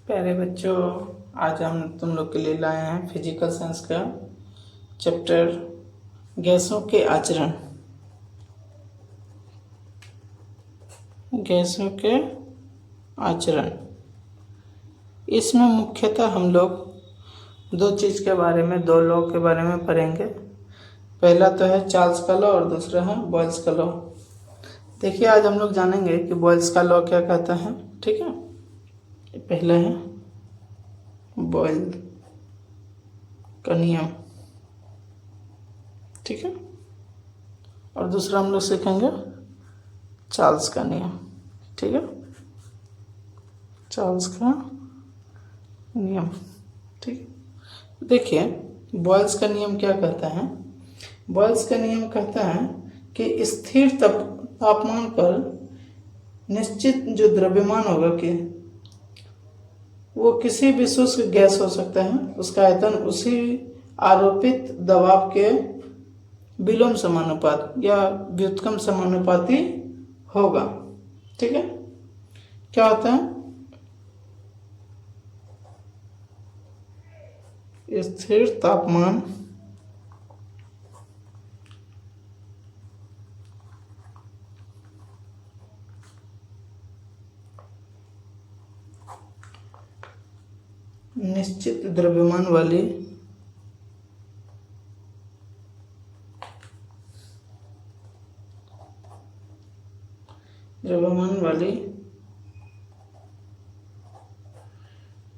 प्यारे बच्चों, आज हम तुम लोग के लिए लाए हैं फिजिकल साइंस का चैप्टर गैसों के आचरण। गैसों के आचरण इसमें मुख्यतः हम लोग दो चीज़ के बारे में, दो लॉ के बारे में पढ़ेंगे। पहला तो है चार्ल्स का लॉ और दूसरा है बॉयल्स का लॉ। देखिए, आज हम लोग जानेंगे कि बॉयल्स का लॉ क्या कहता है। ठीक है, पहला है बॉयल का नियम, ठीक है, और दूसरा हम लोग सीखेंगे चार्ल्स का नियम। ठीक है, चार्ल्स का नियम। ठीक, देखिए बॉयल्स का नियम क्या कहता है। बॉयल्स का नियम कहता है कि स्थिर तापमान पर निश्चित जो द्रव्यमान होगा कि वो किसी भी शुष्क गैस हो सकता है, उसका आयतन उसी आरोपित दबाव के विलोम समानुपात या व्युत्क्रम समानुपाती होगा। ठीक है, क्या होता है, स्थिर तापमान निश्चित द्रव्यमान वाली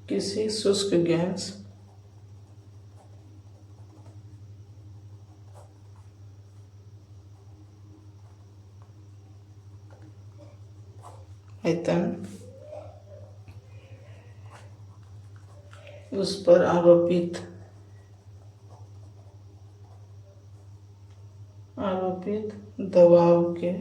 किसी शुष्क गैस आयतन उस पर आरोपित दबाव के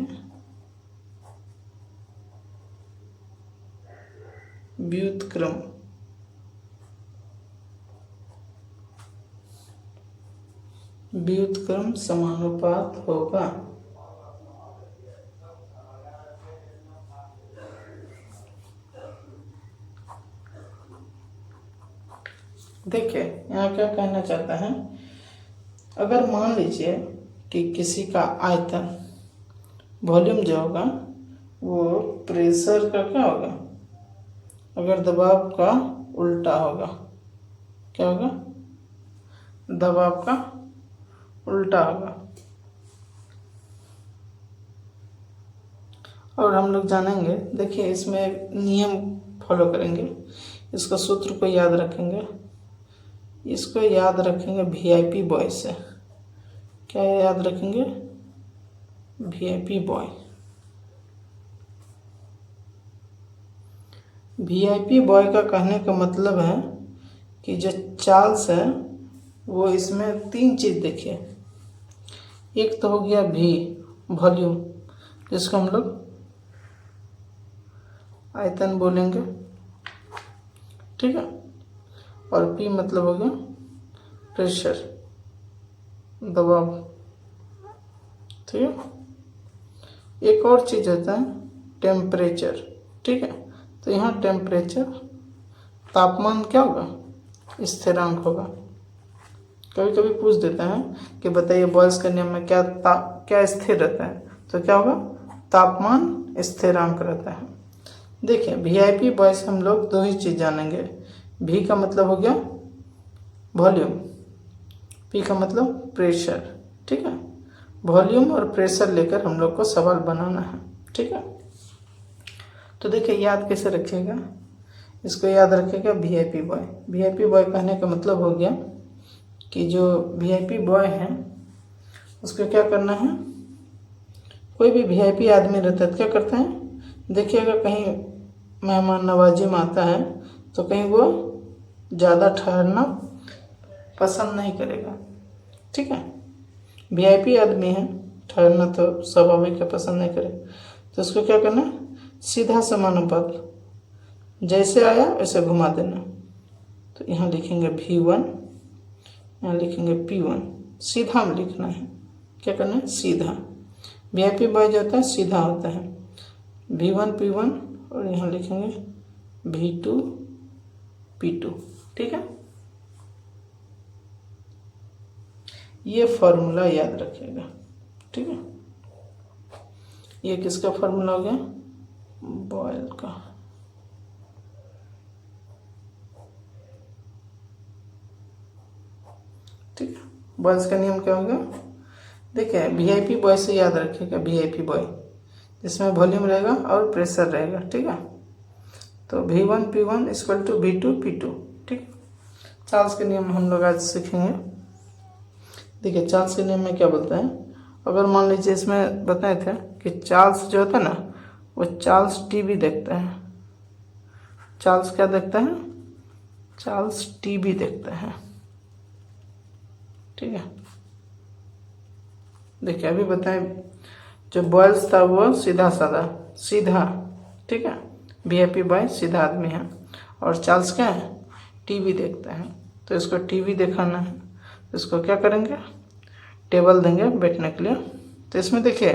व्युत्क्रम समानुपात होगा। देखिए, यहाँ क्या कहना चाहता है, अगर मान लीजिए कि किसी का आयतन, वॉल्यूम जो होगा वो प्रेशर का क्या होगा, अगर दबाव का उल्टा होगा, क्या होगा, दबाव का उल्टा होगा। और हम लोग जानेंगे, देखिए इसमें एक नियम फॉलो करेंगे, इसका सूत्र को याद रखेंगे, इसको याद रखेंगे वीआईपी बॉय से। क्या याद रखेंगे, वीआईपी बॉय। वीआईपी बॉय का कहने का मतलब है कि जो चार्ल्स है वो इसमें तीन चीज देखिए। एक तो हो गया वी, वॉल्यूम, जिसको हम लोग आयतन बोलेंगे, ठीक है, और पी मतलब हो गया प्रेशर, दबाव। ठीक है, एक और चीज होता है टेम्परेचर। ठीक है, तो यहाँ टेम्परेचर, तापमान क्या होगा, स्थिरांक होगा। कभी कभी पूछ देता है कि बताइए बॉयल्स के नियम में क्या स्थिर रहता है, तो क्या होगा, तापमान स्थिरांक रहता है। देखिए वीआईपी बॉयल्स हम लोग दो ही चीज जानेंगे। वी का मतलब हो गया वॉल्यूम, पी का मतलब प्रेशर। ठीक है, वॉल्यूम और प्रेशर लेकर हम लोग को सवाल बनाना है। ठीक है, तो देखिए याद कैसे रखिएगा, इसको याद रखिएगा वीआईपी बॉय। वीआईपी बॉय कहने का मतलब हो गया कि जो वीआईपी बॉय है उसको क्या करना है, कोई भी वीआईपी आदमी रहता है तो क्या करता है, देखिएगा कहीं मेहमान नवाजी में आता है तो कहीं वो ज़्यादा ठहरना पसंद नहीं करेगा। ठीक है, वीआईपी आदमी है, ठहरना तो स्वाभाविक है, पसंद नहीं करेगा, तो उसको क्या करना, सीधा समानुपात, जैसे आया वैसे घुमा देना। तो यहाँ लिखेंगे V1, यहाँ लिखेंगे P1, सीधा में लिखना है। क्या करना है, सीधा। वीआईपी बॉय जो होता है सीधा होता है, V1 P1, और यहाँ लिखेंगे V2 P2। ठीक है, ये फॉर्मूला याद रखिएगा। ठीक है, ये किसका फॉर्मूला हो गया? बॉयल का। ठीक है, बॉयल्स का नियम क्या होगा? देखिए वीआईपी बॉय से याद रखिएगा, वीआईपी बॉय जिसमें वॉल्यूम रहेगा और प्रेशर रहेगा। ठीक है, तो V1 P1 equal to V2 P2। ठीक, चार्ल्स के नियम हम लोग आज सीखेंगे। देखिए चार्ल्स के नियम में क्या बोलते हैं, अगर मान लीजिए इसमें बताए थे कि चार्ल्स जो होता है ना, वो चार्ल्स टीवी देखता है। चार्ल्स क्या देखता है? चार्ल्स टीवी देखता है। ठीक है, देखिए अभी बताएं, जो बॉयल्स था वो सीधा साधा सीधा। ठीक है, वीआईपी बॉय सीधा आदमी है, और चार्ल्स क्या है? टीवी देखता है। तो इसको टीवी दिखाना है, तो इसको क्या करेंगे? टेबल देंगे बैठने के लिए। तो इसमें देखिए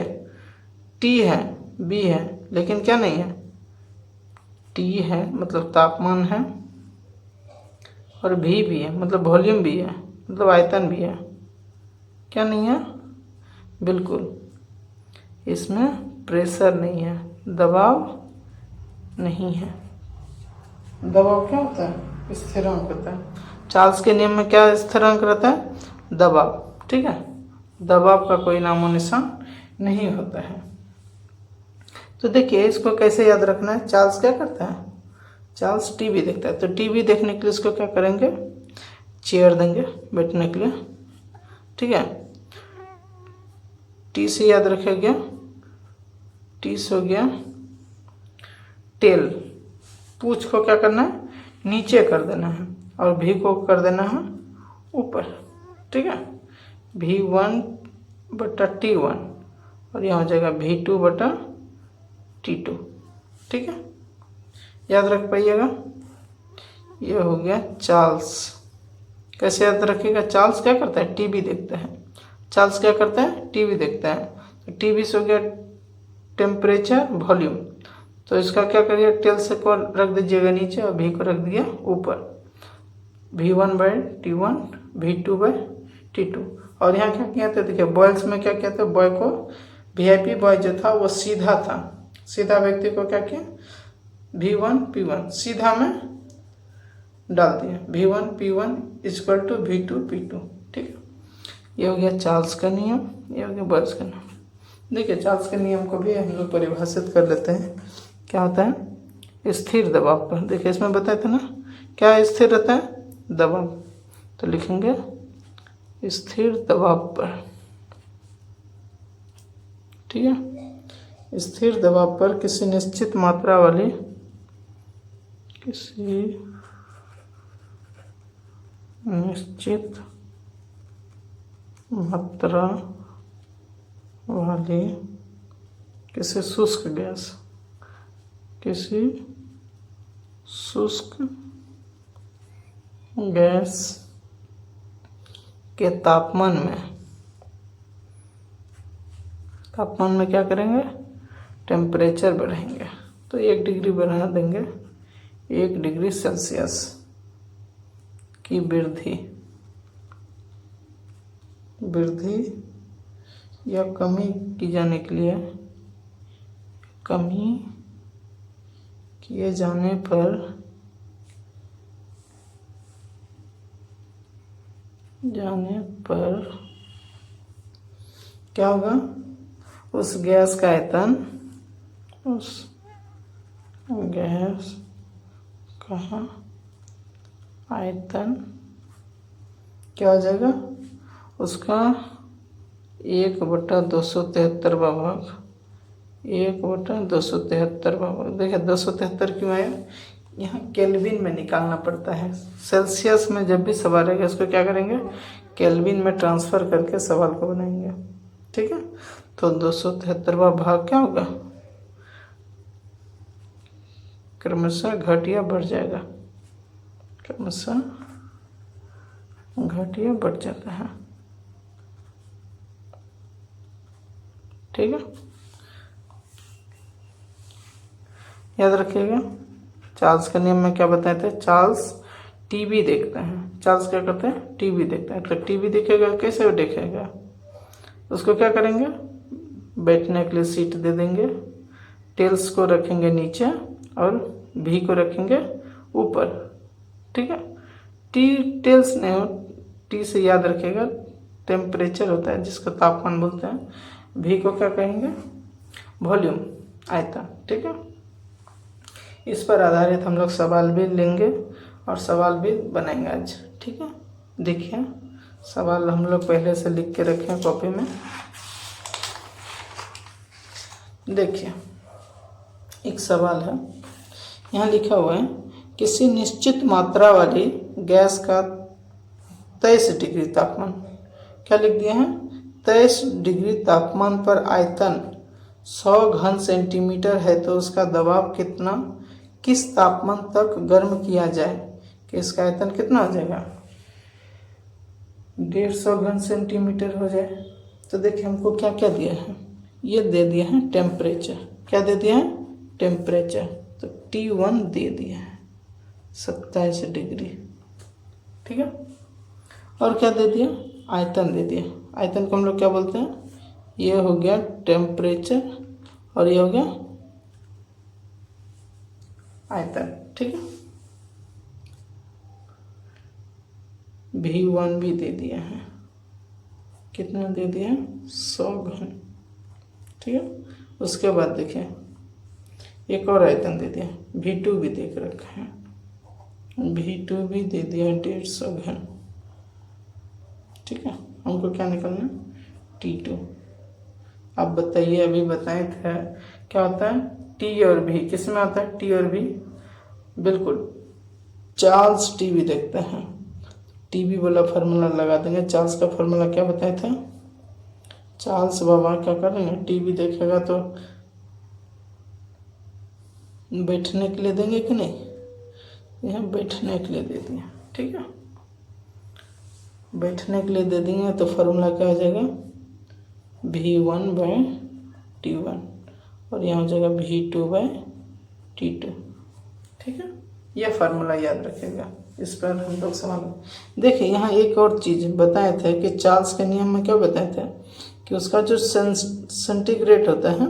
टी है, बी है, लेकिन क्या नहीं है? टी है मतलब तापमान है, और भी है मतलब वॉल्यूम भी है, मतलब आयतन भी है। क्या नहीं है? बिल्कुल, इसमें प्रेशर नहीं है, दबाव नहीं है। दबाव क्या होता है? स्थिरांक होता है। चार्ल्स के नियम में क्या स्थिरांक रहता है? दबाव। ठीक है, दबाव का कोई नामो निशान नहीं होता है। तो देखिए इसको कैसे याद रखना है? चार्ल्स क्या करता है? चार्ल्स टीवी देखता है, तो टीवी देखने के लिए इसको क्या करेंगे? चेयर देंगे बैठने के लिए। ठीक है, टी से याद रखेगा, टी से हो गया टेल। पूछ को क्या करना है? नीचे कर देना है, और भी को कर देना है ऊपर। ठीक है, V1 बटा T1, और यहाँ हो जाएगा V2 बटा T2। ठीक है, याद रख पाइएगा। ये हो गया चार्ल्स। कैसे याद रखिएगा? चार्ल्स क्या करता है? टीवी देखता है। चार्ल्स क्या करता है? टीवी देखता है। तो टीवी से हो गया टेम्परेचर वॉल्यूम, तो इसका क्या करिए? टेल से को रख दीजिएगा नीचे, और भी को रख दिया ऊपर। V1 by T1, V2 by T2। और यहाँ क्या किया था? देखिए बॉयल्स में क्या किया था? बॉय को, वीआईपी बॉय जो था वो सीधा था, सीधा व्यक्ति को क्या किया? V1 P1 सीधा में डाल दिया, V1 P1 equal to V2 P2। ठीक है, ये हो गया चार्ल्स का नियम, ये हो गया बॉयल्स का नियम। देखिए चार्ल्स के नियम को भी हम लोग परिभाषित कर लेते हैं। क्या होता है? स्थिर दबाव पर। देखिए इसमें बताए थे ना, क्या स्थिर रहता है? दबाव। तो लिखेंगे स्थिर दबाव पर। ठीक है, स्थिर दबाव पर किसी निश्चित मात्रा वाली, किसी निश्चित मात्रा वाली किसी शुष्क गैस, किसी शुष्क गैस के तापमान में क्या करेंगे? टेम्परेचर बढ़ाएंगे। तो 1 डिग्री बढ़ा देंगे, 1 डिग्री सेल्सियस की वृद्धि या कमी की जाने के लिए, कमी किए जाने पर क्या होगा? उस गैस का आयतन, उस गैस का आयतन क्या हो जाएगा? उसका 1/273वां भाग, 1/273वां भाग। देखिए 273 क्यों आया? यहाँ केल्विन में निकालना पड़ता है। सेल्सियस में जब भी सवाल रहेगा इसको क्या करेंगे? केल्विन में ट्रांसफर करके सवाल को बनाएंगे। ठीक है, तो 273वां भाग क्या होगा? क्रमशः घट या बढ़ जाएगा, क्रमशः घट या बढ़ जाता है। ठीक है, याद रखिएगा। चार्ल्स के नियम में क्या बताए थे? चार्ल्स टीवी देखते हैं। चार्ल्स क्या करते हैं? टीवी देखते हैं। तो टीवी देखेगा, कैसे देखेगा? उसको क्या करेंगे? बैठने के लिए सीट दे देंगे, टेल्स को रखेंगे नीचे और भी को रखेंगे ऊपर। ठीक है, टी टेल्स नहीं हो, टी से याद रखेगा, टेम्परेचर होता है जिसका तापमान बोलते हैं। भी को क्या कहेंगे? वॉल्यूम, आयतन। ठीक है, इस पर आधारित हम लोग सवाल भी लेंगे और सवाल भी बनाएंगे आज। ठीक है, देखिए सवाल हम लोग पहले से लिख के रखे हैं कॉपी में। देखिए एक सवाल है, यहाँ लिखा हुआ है किसी निश्चित मात्रा वाली गैस का 23 डिग्री तापमान, क्या लिख दिया है? 23 डिग्री तापमान पर आयतन 100 घन सेंटीमीटर है, तो उसका दबाव कितना, किस तापमान तक गर्म किया जाए कि इसका आयतन कितना हो जाएगा? 150 घन सेंटीमीटर हो जाए। तो देखिए हमको क्या क्या दिया है, ये दे दिया है टेम्परेचर। क्या दे दिया है? टेम्परेचर। तो T1 दे दिया है 27 डिग्री। ठीक है, और क्या दे दिया? आयतन दे दिया। आयतन को हम लोग क्या बोलते हैं? ये हो गया टेम्परेचर और ये हो गया आयतन। ठीक है, V1 भी दे दिया है, कितना दे दिया है? 100 घन। ठीक है, उसके बाद देखें एक और आयतन दे दिया, V2 भी देख रखा है, V2 भी दे दिया 150 घन। ठीक है, हमको क्या निकलना? T2। अब बताइए, अभी बताए थे क्या होता है T और V, किस में आता है T और V? बिल्कुल, चार्ल्स टीवी देखते हैं, टीवी वाला फार्मूला लगा देंगे। चार्ल्स का फार्मूला क्या बताए थे? चार्ल्स बाबा क्या करेंगे? टीवी देखेगा तो बैठने के लिए देंगे कि नहीं? यहाँ बैठने के लिए दे दिए। ठीक है, बैठने के लिए दे देंगे तो फार्मूला क्या हो जाएगा? V1/T1 और यहाँ हो जाएगा V2/T2। ठीक है, यह फार्मूला याद रखेगा, इस पर हम लोग सवाल। देखिए यहाँ एक और चीज़ बताए थे कि चार्ल्स के नियम में क्या बताए थे कि उसका जो सेंटीग्रेड होता है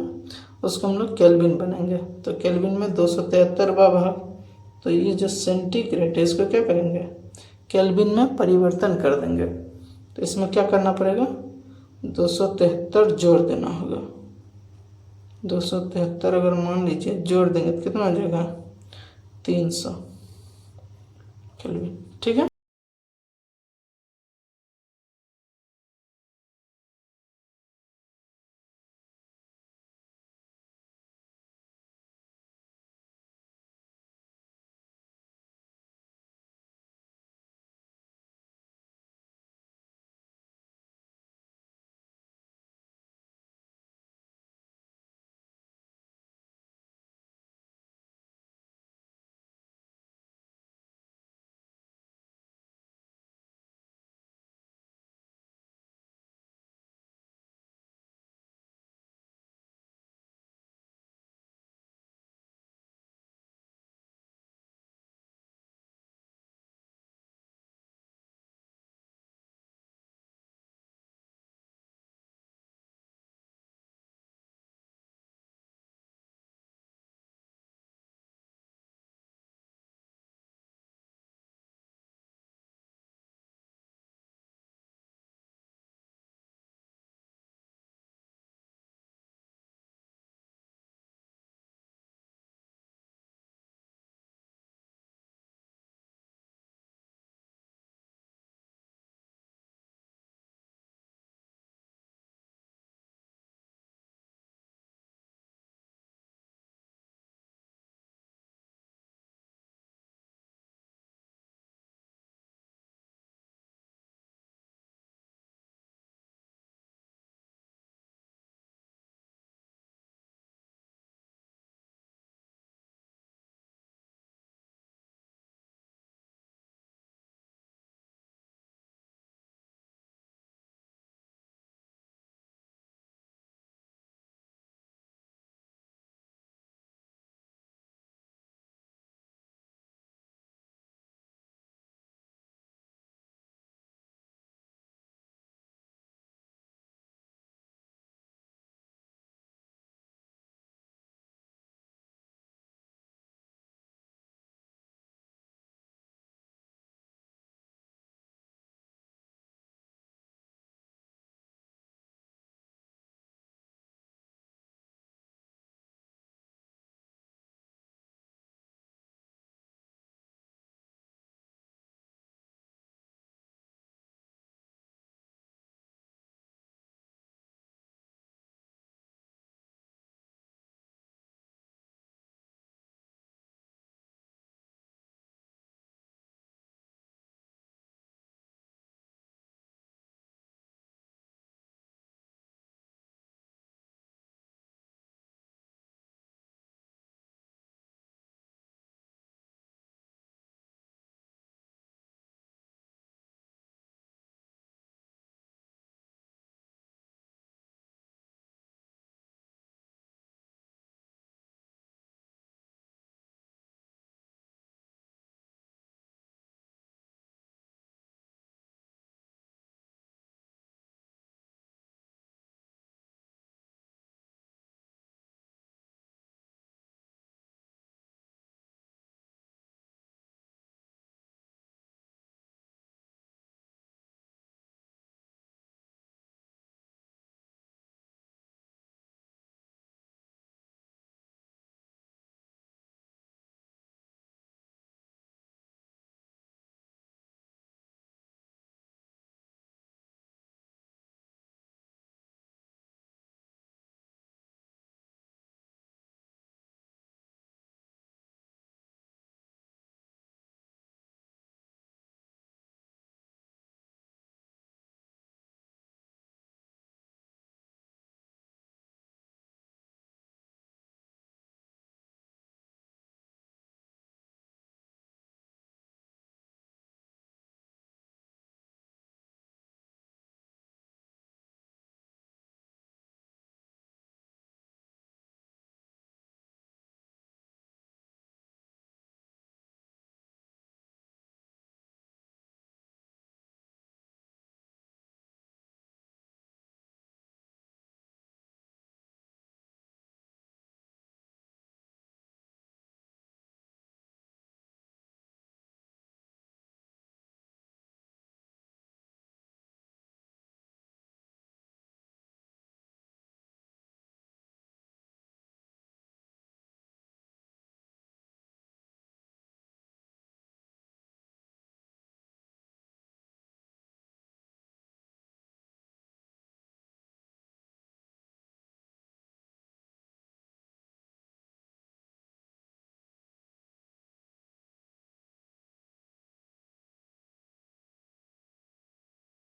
उसको हम लोग केल्विन बनाएंगे। तो केल्विन में 273 भाग, तो ये जो सेंटीग्रेड है इसको क्या करेंगे? केल्विन में परिवर्तन कर देंगे। तो इसमें क्या करना पड़ेगा? 273 जोड़ देना होगा। 273 अगर मान लीजिए जोड़ देंगे तो कितना हो जाएगा? 300 केल्विन। ठीक है,